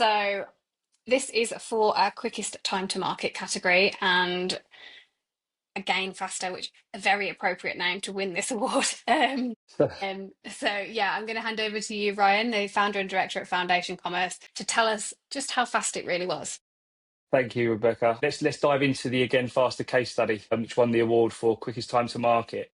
So this is for our quickest time to market category, and again, faster, which a very appropriate name to win this award. So yeah, I'm going to hand over to you, Ryan, the founder and director at Foundation Commerce, to tell us just how fast it really was. Thank you, Rebecca. Let's dive into the Again Faster case study, which won the award for quickest time to market.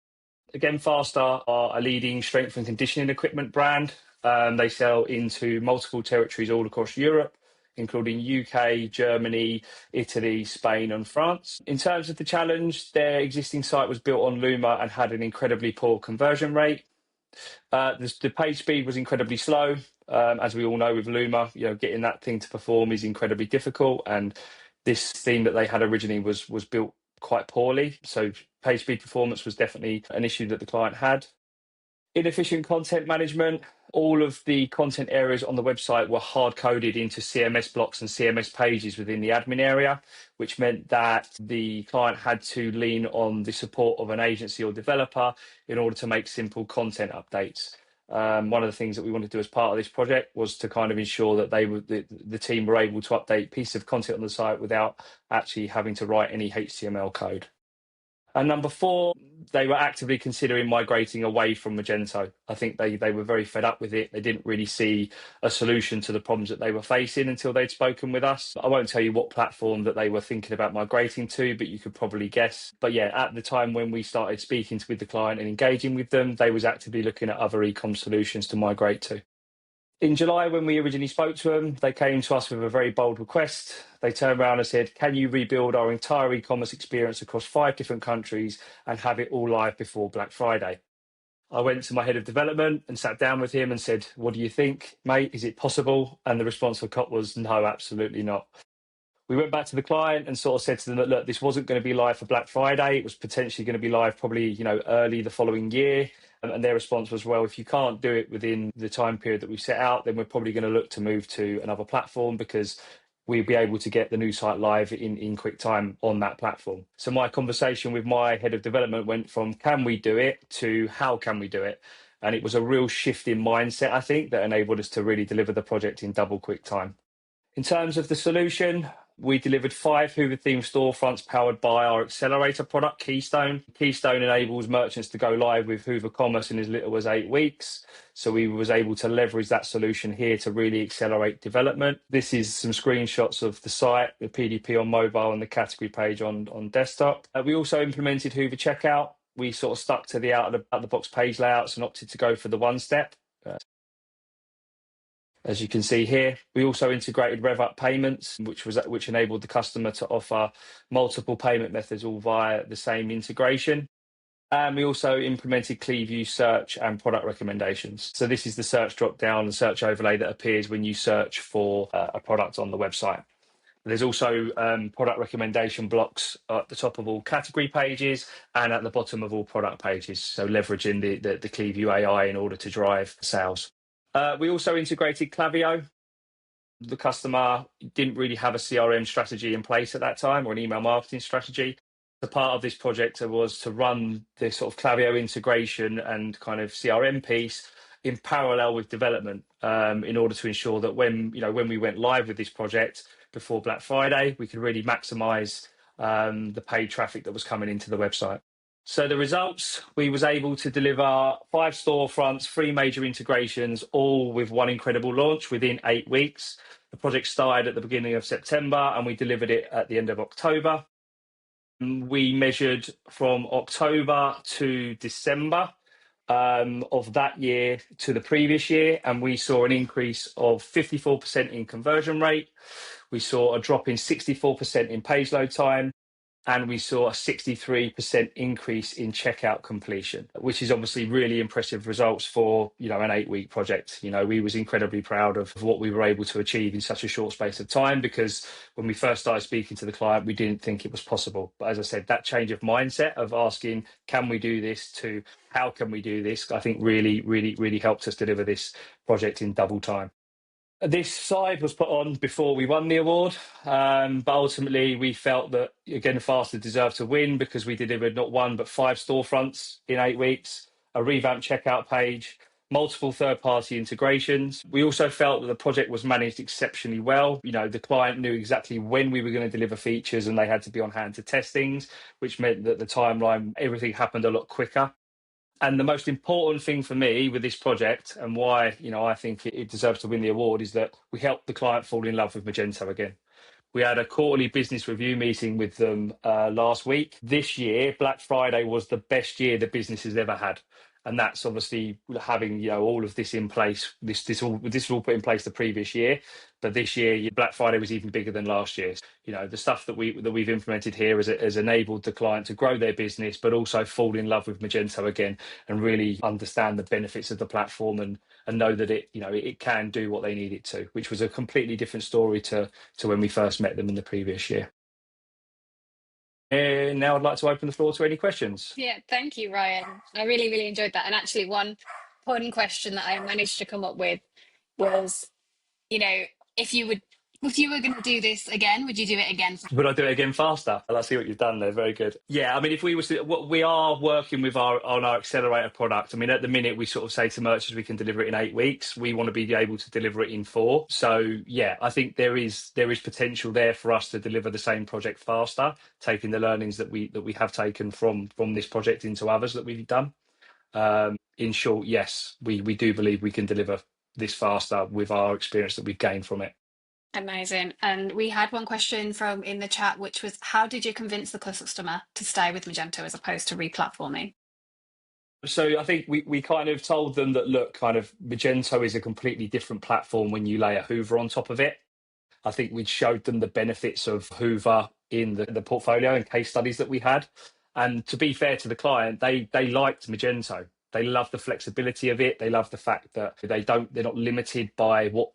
Again Faster are a leading strength and conditioning equipment brand. They sell into multiple territories all across Europe, including UK, Germany, Italy, Spain, and France. In terms of the challenge, their existing site was built on Luma and had an incredibly poor conversion rate. The page speed was incredibly slow. As we all know with Luma, getting that thing to perform is incredibly difficult. And this theme that they had originally was built quite poorly. So page speed performance was definitely an issue that the client had. Inefficient content management. All of the content areas on the website were hard coded into CMS blocks and CMS pages within the admin area, which meant that the client had to lean on the support of an agency or developer in order to make simple content updates. One of the things that we wanted to do as part of this project was to kind of ensure that the team were able to update pieces of content on the site without actually having to write any HTML code. And number 4, they were actively considering migrating away from Magento. I think they were very fed up with it. They didn't really see a solution to the problems that they were facing until they'd spoken with us. I won't tell you what platform that they were thinking about migrating to, but you could probably guess. But yeah, at the time when we started speaking with the client and engaging with them, they was actively looking at other e-com solutions to migrate to. In July, when we originally spoke to them, they came to us with a very bold request. They turned around and said, can you rebuild our entire e-commerce experience across 5 different countries and have it all live before Black Friday? I went to my head of development and sat down with him and said, what do you think, mate? Is it possible? And the response I got was, no, absolutely not. We went back to the client and sort of said to them that, look, this wasn't going to be live for Black Friday. It was potentially going to be live probably, early the following year. And their response was, well, if you can't do it within the time period that we've set out, then we're probably going to look to move to another platform because we'll be able to get the new site live in quick time on that platform. So my conversation with my head of development went from can we do it to how can we do it? And it was a real shift in mindset, I think, that enabled us to really deliver the project in double quick time. In terms of the solution, we delivered 5 Hyvä themed storefronts powered by our accelerator product, Keystone. Keystone enables merchants to go live with Hyvä Commerce in as little as 8 weeks. So we was able to leverage that solution here to really accelerate development. This is some screenshots of the site, the PDP on mobile and the category page on desktop. We also implemented Hyvä Checkout. We sort of stuck to the out-of-the-box page layouts and opted to go for the one-step. As you can see here, we also integrated RevUp payments, which enabled the customer to offer multiple payment methods all via the same integration. And we also implemented Klaviyo search and product recommendations. So this is the search drop-down, the search overlay that appears when you search for a product on the website. There's also product recommendation blocks at the top of all category pages and at the bottom of all product pages. So leveraging the Klaviyo AI in order to drive sales. We also integrated Klaviyo. The customer didn't really have a CRM strategy in place at that time or an email marketing strategy. The part of this project was to run this sort of Klaviyo integration and kind of CRM piece in parallel with development in order to ensure that when we went live with this project before Black Friday, we could really maximize the paid traffic that was coming into the website. So the results, we was able to deliver 5 storefronts, 3 major integrations, all with one incredible launch within 8 weeks. The project started at the beginning of September and we delivered it at the end of October. We measured from October to December of that year to the previous year, and we saw an increase of 54% in conversion rate. We saw a drop in 64% in page load time. And we saw a 63% increase in checkout completion, which is obviously really impressive results for, an 8-week project. We was incredibly proud of what we were able to achieve in such a short space of time, because when we first started speaking to the client, we didn't think it was possible. But as I said, that change of mindset of asking, can we do this, to how can we do this, I think really helped us deliver this project in double time. This slide was put on before we won the award, but ultimately we felt that Again Faster deserved to win because we delivered not 1 but 5 storefronts in 8 weeks, a revamped checkout page, multiple third-party integrations. We also felt that the project was managed exceptionally well. The client knew exactly when we were going to deliver features and they had to be on hand to test things, which meant that the timeline, everything happened a lot quicker. And the most important thing for me with this project, and why I think it deserves to win the award, is that we helped the client fall in love with Magento again. We had a quarterly business review meeting with them last week. This year, Black Friday was the best year the business has ever had. And that's obviously having all of this in place. This was all put in place the previous year, but this year Black Friday was even bigger than last year. The stuff that we've implemented here has enabled the client to grow their business, but also fall in love with Magento again and really understand the benefits of the platform and know that it can do what they need it to, which was a completely different story to when we first met them in the previous year. And now I'd like to open the floor to any questions. Yeah, thank you, Ryan. I really, really enjoyed that. And actually, one fun question that I managed to come up with was, if you were going to do this again, would you do it again? Would I do it again faster? Well, I see what you've done there. Very good. Yeah, I mean, if we was we are working with on our accelerator product. I mean, at the minute, we sort of say to merchants we can deliver it in 8 weeks. We want to be able to deliver it in 4. So yeah, I think there is potential there for us to deliver the same project faster, taking the learnings that we have taken from this project into others that we've done. In short, yes, we do believe we can deliver this faster with our experience that we've gained from it. Amazing. And we had one question from in the chat, which was, how did you convince the customer to stay with Magento as opposed to replatforming? So I think we kind of told them that, look, kind of Magento is a completely different platform when you lay a Hoover on top of it. I think we showed them the benefits of Hoover in the portfolio and case studies that we had. And to be fair to the client, they liked Magento. They love the flexibility of it. They love the fact that they're not limited by what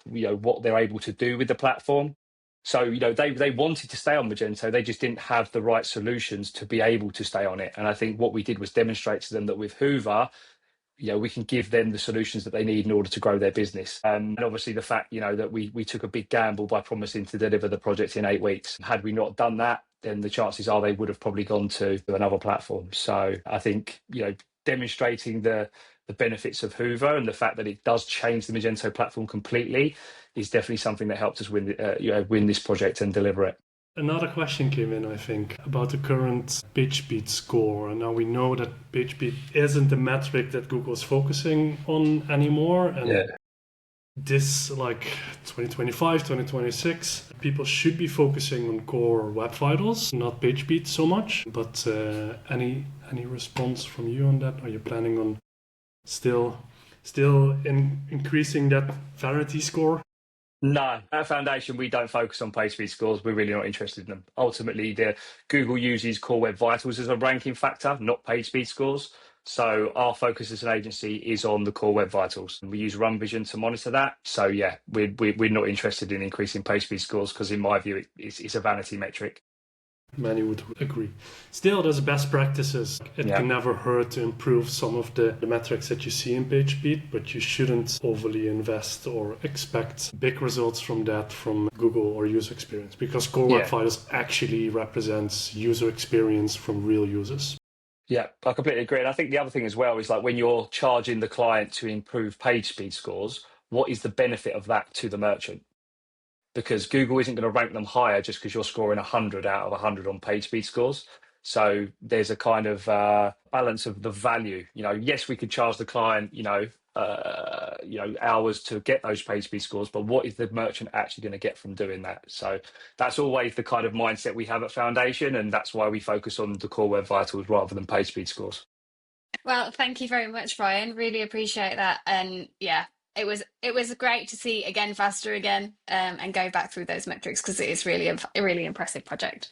they're able to do with the platform. So they wanted to stay on Magento. They just didn't have the right solutions to be able to stay on it. And I think what we did was demonstrate to them that with Hoover, we can give them the solutions that they need in order to grow their business. And obviously the fact, that we took a big gamble by promising to deliver the project in 8 weeks. Had we not done that, then the chances are they would have probably gone to another platform. So I think, demonstrating the benefits of Hoover and the fact that it does change the Magento platform completely is definitely something that helped us win this project and deliver it. Another question came in, I think, about the current PageSpeed score. And now we know that PageSpeed isn't the metric that Google's focusing on anymore. And this, 2025, 2026, people should be focusing on core web vitals, not PageSpeed so much. But any response from you on that? Are you planning on still increasing that vanity score? No, at Foundation, we don't focus on PageSpeed scores. We're really not interested in them. Ultimately, Google uses Core Web Vitals as a ranking factor, not PageSpeed scores. So our focus as an agency is on the Core Web Vitals. We use RunVision to monitor that. So yeah, we're not interested in increasing PageSpeed scores because in my view, it's a vanity metric. Many would agree. Still, there's best practices. It can never hurt to improve some of the metrics that you see in PageSpeed, but you shouldn't overly invest or expect big results from that from Google or user experience, because Core Web Vitals actually represents user experience from real users. Yeah, I completely agree. And I think the other thing as well is when you're charging the client to improve PageSpeed scores, what is the benefit of that to the merchant? Because Google isn't going to rank them higher just because you're scoring 100 out of 100 on PageSpeed scores. So there's a kind of balance of the value. Yes, we could charge the client, hours to get those PageSpeed scores, but what is the merchant actually going to get from doing that? So that's always the kind of mindset we have at Foundation, and that's why we focus on the Core Web Vitals rather than PageSpeed scores. Well, thank you very much, Ryan. Really appreciate that. And yeah, it was great to see again faster again and go back through those metrics because it is really a really impressive project.